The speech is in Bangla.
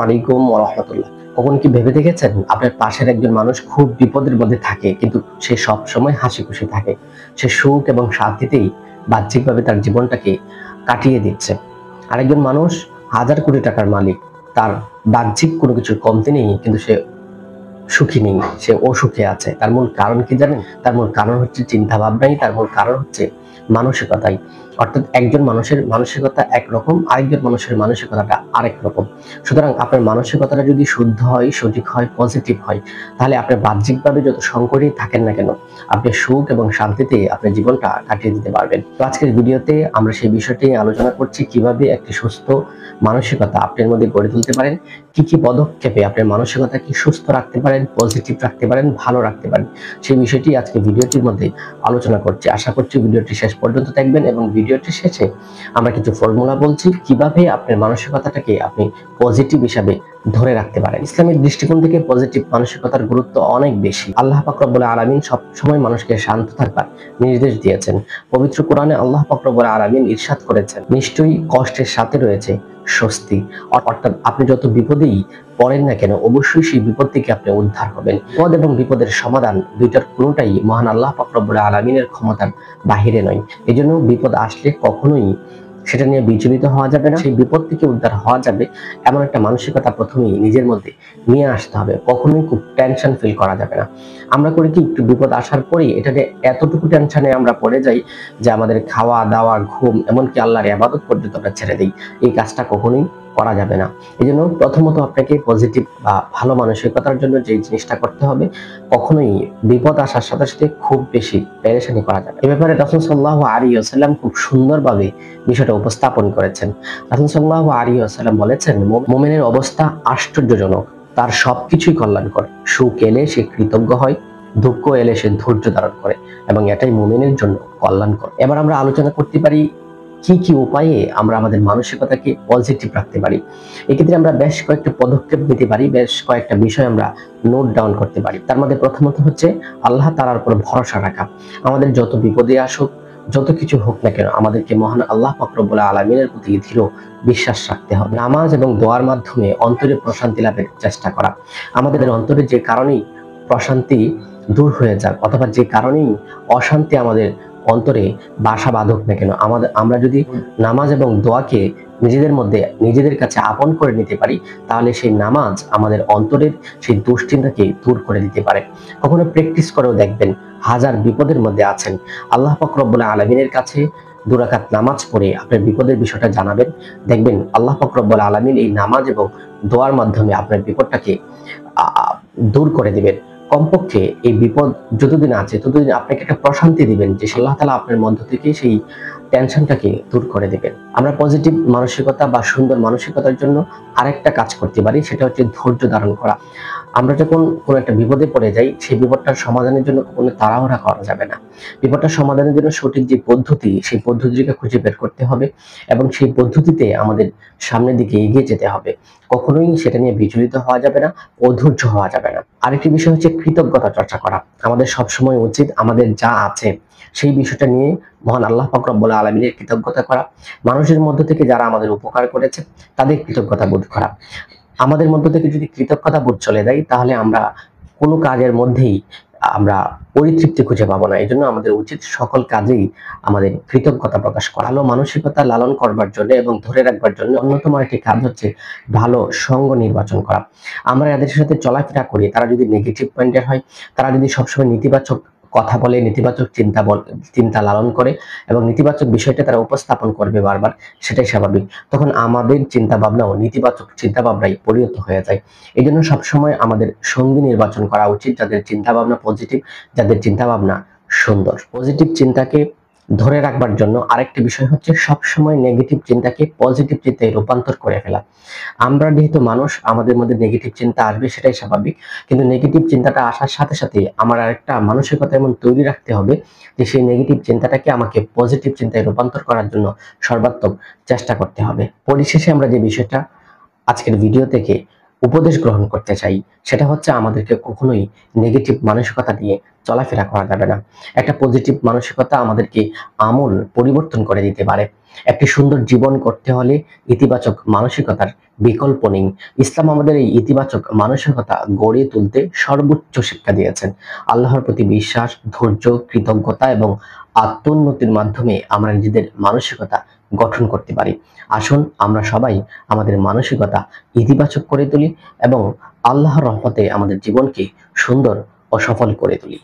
আলাইকুম ওয়া রাহমাতুল্লাহ। কখন কি ভেবে দেখেছেন আপনার পাশের একজন মানুষ খুব বিপদের মধ্যে থাকে কিন্তু সে সব সময় হাসি খুশি থাকে। সে সুখ এবং শান্তিতেই বাহ্যিকভাবে তার জীবনটাকে কাটিয়ে দিচ্ছে। আরেকজন মানুষ হাজার কোটি টাকার মালিক, তার বাহ্যিক কোনো কিছুর কমতি নেই কিন্তু সে সুখী নেই, সে অসুখে আছে। তার মূল কারণ কি জানেন? তার মূল কারণ হচ্ছে চিন্তা ভাবনাই, তার মূল কারণ হচ্ছে মানসিকতাই। অর্থাৎ একজন মানুষের মানসিকতা একরকম, আরেকজন মানুষের মানসিকতাটা আরেক রকম। সুতরাং আপনার মানসিকতাটা যদি শুদ্ধ হয়, সঠিক হয়, পজিটিভ হয়, তাহলে আপনার বাহ্যিকভাবে যত সংকটেই থাকেন না কেন, আপনি সুখ এবং শান্তিতে আপনার জীবনটা কাটিয়ে দিতে পারবেন। তো আজকের ভিডিওতে আমরা সেই বিষয়টি আলোচনা করছি, কিভাবে একটি সুস্থ মানসিকতা আপনার মধ্যে গড়ে তুলতে পারেন, কি কি পদক্ষেপে আপনার মানসিকতাকে সুস্থ রাখতে পারেন, পজিটিভ রাখতে পারেন, ভালো রাখতে পারেন, সেই বিষয়টি আজকে ভিডিওটির মধ্যে আলোচনা করছি। আশা করছি ভিডিওটি শেষ পর্যন্ত দেখবেন এবং ভিডিওটি শেষে আমরা কিছু ফর্মুলা বলছি কিভাবে আপনার মানসিকতাটাকে আপনি পজিটিভ হিসাবে ধরে রাখতে পারেন। ইসলামিক দৃষ্টিকোণ থেকে পজিটিভ মানসিকতার গুরুত্ব অনেক বেশি। আল্লাহ পাক রব্বুল আলামিন সব সময় মানুষকে শান্ত থাকবার নির্দেশ দিয়েছেন। পবিত্র কোরআনে আল্লাহ পাক রব্বুল আলামিন ইরশাদ করেছেন, নিশ্চয়ই কষ্টের সাথে রয়েছে স্বস্তি। অর্থাৎ আপনি যত বিপদেই পড়েন না কেন, অবশ্যই সেই বিপদ থেকে আপনি উদ্ধার হবেন। বিপদ এবং বিপদের সমাধান দুইটার কোনোটাই মহান আল্লাহ পাক রব্বুল আলামিনের ক্ষমতার বাহিরে নয়। এজন্য বিপদ আসলে কখনোই সেটা নিয়ে বিচলিত হওয়া যাবে না। সেই বিপদ থেকে উদ্ধার হওয়া যাবে এমন একটা মানসিকতা প্রথমেই নিজের মধ্যে নিয়ে আসতে হবে। কখনোই খুব টেনশন ফিল করা যাবে না। আমরা করি কি, একটু বিপদ আসার পরেই এটাকে এতটুকু টেনশনে আমরা পড়ে যাই যে আমাদের খাওয়া দাওয়া, ঘুম, এমনকি আল্লাহর ইবাদত পর্যন্ত আমরা ছেড়ে দিই। এই কাজটা কখনোই করা যাবে না। এই জন্য প্রথমত আপনাকে পজিটিভ বা ভালো মানসিকতার জন্য যে জিনিসটা করতে হবে, কখনোই বিপদ আসার সাথে সাথে খুব বেশি পেরেশানি করা যাবে। এ ব্যাপারে রাসূল সাল্লাল্লাহু আলাইহি ওয়াসাল্লাম খুব সুন্দরভাবে বিষয়টা উপস্থাপন করেছেন। রাসূল সাল্লাল্লাহু আলাইহি ওয়াসাল্লাম বলেছেন, মুমিনের অবস্থা আশ্চর্যজনক, তার সবকিছুই কল্যাণকর। সুখ এলে সে কৃতজ্ঞ হয়, দুঃখ এলে সে ধৈর্য ধারণ করে এবং এটাই মুমিনের জন্য কল্যাণকর। এবার আমরা আলোচনা করতে পারি কি কি উপায়ে আমরা আমাদের মানসিকতাকে পজিটিভ রাখতে পারি। এক্ষেত্রে আমরা বেশ কয়েকটা পদক্ষেপ নিতে পারি, বেশ কয়েকটা বিষয় আমরা নোট ডাউন করতে পারি। তার মধ্যে প্রথমত হচ্ছে আল্লাহ তাআলার উপর ভরসা রাখা। আমাদের যত বিপদে আসুক, যত কিছু হোক না কেন, আমাদেরকে মহান আল্লাহ পাক রব্বুল আলামিনের প্রতি দৃঢ় বিশ্বাস রাখতে হবে। নামাজ এবং দোয়ার মাধ্যমে অন্তরে প্রশান্তি লাভের চেষ্টা করা। আমাদের অন্তরে যে কারণেই প্রশান্তি দূর হয়ে যাক, অথবা যে কারণেই অশান্তি আমাদের অন্তরে বাসা বাঁধুক না কেন, আমরা যদি নামাজ এবং দোয়াকে নিজেদের মধ্যে নিজেদের কাছে আপন করে নিতে পারি, তাহলে সেই নামাজ আমাদের অন্তরের সেই দুশ্চিন্তাকে দূর করে দিতে পারে। কখনো প্র্যাকটিস করেও দেখবেন, হাজার বিপদের মধ্যে আছেন, আল্লাহ পাক রব্বুল আলামিনের কাছে 2 রাকাত নামাজ পড়ে আপনার বিপদের বিষয়টা জানাবেন। দেখবেন আল্লাহ পাক রব্বুল আলামিন এই নামাজ এবং দোয়ার মাধ্যমে আপনার বিপদটাকে দূর করে দিবেন। কমপক্ষে এই বিপদ যতদিন আছে ততদিন আপনাকে একটা প্রশান্তি দিবেন যে আল্লাহ তাআলা আপনার মধ্য থেকে সেই টেনশনটাকে দূর করে দিবেন। আমরা পজিটিভ মানসিকতা বা সুন্দর মানসিকতার জন্য আরেকটা কাজ করতে পারি, সেটা হচ্ছে ধৈর্য ধারণ করা। আমরা যখন কোনো একটা বিপদে পড়ে যাই, সেই বিপদটার সমাধানের জন্য কোনো তাড়াহুড়া করা যাবে না। বিপদটার সমাধানের জন্য সঠিক যে পদ্ধতি, সেই পদ্ধতিকে খুঁজে বের করতে হবে এবং সেই পদ্ধতিতে আমাদের সামনের দিকে এগিয়ে যেতে হবে। কখনোই সেটা নিয়ে বিচলিত হওয়া যাবে না, অধৈর্য হওয়া যাবে না। আরেকটি বিষয় হচ্ছে কৃতজ্ঞতা চর্চা করা। আমাদের সবসময় উচিত আমাদের যা আছে সেই বিষয়টা নিয়ে মহান আল্লাহ পাক রব্বুল আলামিনের কৃতজ্ঞতা করা। মানুষের মধ্য থেকে যারা আমাদের উপকার করেছে তাদের কৃতজ্ঞতা বোধ করা। আমাদের মধ্য থেকে যদি কৃতজ্ঞতা বোধ চলে যায়, তাহলে আমরা কোনো কাজের মধ্যেই আমরা পরিতৃপ্তি খুঁজে পাবো না। এই জন্য আমাদের উচিত সকল কাজেই আমাদের কৃতজ্ঞতা প্রকাশ করা। ভালো মানসিকতা লালন করবার জন্য এবং ধরে রাখবার জন্য অন্যতম একটি কাজ হচ্ছে ভালো সঙ্গ নির্বাচন করা। আমরা যাদের সাথে চলাফেরা করি, তারা যদি নেগেটিভ পয়েন্টের হয়, তারা যদি সবসময় নেতিবাচক কথা বলে, নেতিবাচক চিন্তা লালন করে এবং নেতিবাচক বিষয়টা তারা উপস্থাপন করবে বারবার, সেটাই স্বাভাবিক। তখন আমাদের চিন্তা ভাবনাও নেতিবাচক চিন্তা ভাবনায় পরিণত হয়ে যায়। এই জন্য সবসময় আমাদের সঙ্গী নির্বাচন করা উচিত যাদের চিন্তা ভাবনা পজিটিভ, যাদের চিন্তা ভাবনা সুন্দর। পজিটিভ চিন্তাকে ধরে রাখবার জন্য আরেকটি বিষয় হচ্ছে সবসময় নেগেটিভ চিন্তাকে পজিটিভ চিন্তায় রূপান্তর করে ফেলা। আমরা যেহেতু মানুষ, আমাদের মধ্যে নেগেটিভ চিন্তা আসবে, সেটাই স্বাভাবিক। কিন্তু নেগেটিভ চিন্তাটা আসার সাথে সাথে আমার আরেকটা মানসিকতা এমন তৈরি রাখতে হবে যে সেই নেগেটিভ চিন্তাটাকে আমাকে পজিটিভ চিন্তায় রূপান্তর করার জন্য সর্বাত্মক চেষ্টা করতে হবে। পরিশেষে আমরা যে বিষয়টা আজকের ভিডিও থেকে উপদেশ গ্রহণ করতে চাই, সেটা হচ্ছে আমাদেরকে কখনোই নেগেটিভ মানসিকতা দিয়ে চলাফেরা করা যাবে না। একটা পজিটিভ মানসিকতা আমাদেরকে আমূল পরিবর্তন করে দিতে পারে। একটি সুন্দর জীবন করতে হলে ইতিবাচক মানসিকতার বিকল্প নেই। ইসলাম আমাদের এই ইতিবাচক মানসিকতা গড়ে তুলতে সর্বোচ্চ শিক্ষা দিয়েছেন। আল্লাহর প্রতি বিশ্বাস, ধৈর্য, কৃতজ্ঞতা এবং আত্মোন্নতির মাধ্যমে আমরা নিজেদের মানসিকতা গঠন করতে পারি। আসুন আমরা সবাই আমাদের মানসিকতা ইতিবাচক করে তুলি এবং আল্লাহর রহমতে আমাদের জীবনকে সুন্দর ও সফল করে তুলি।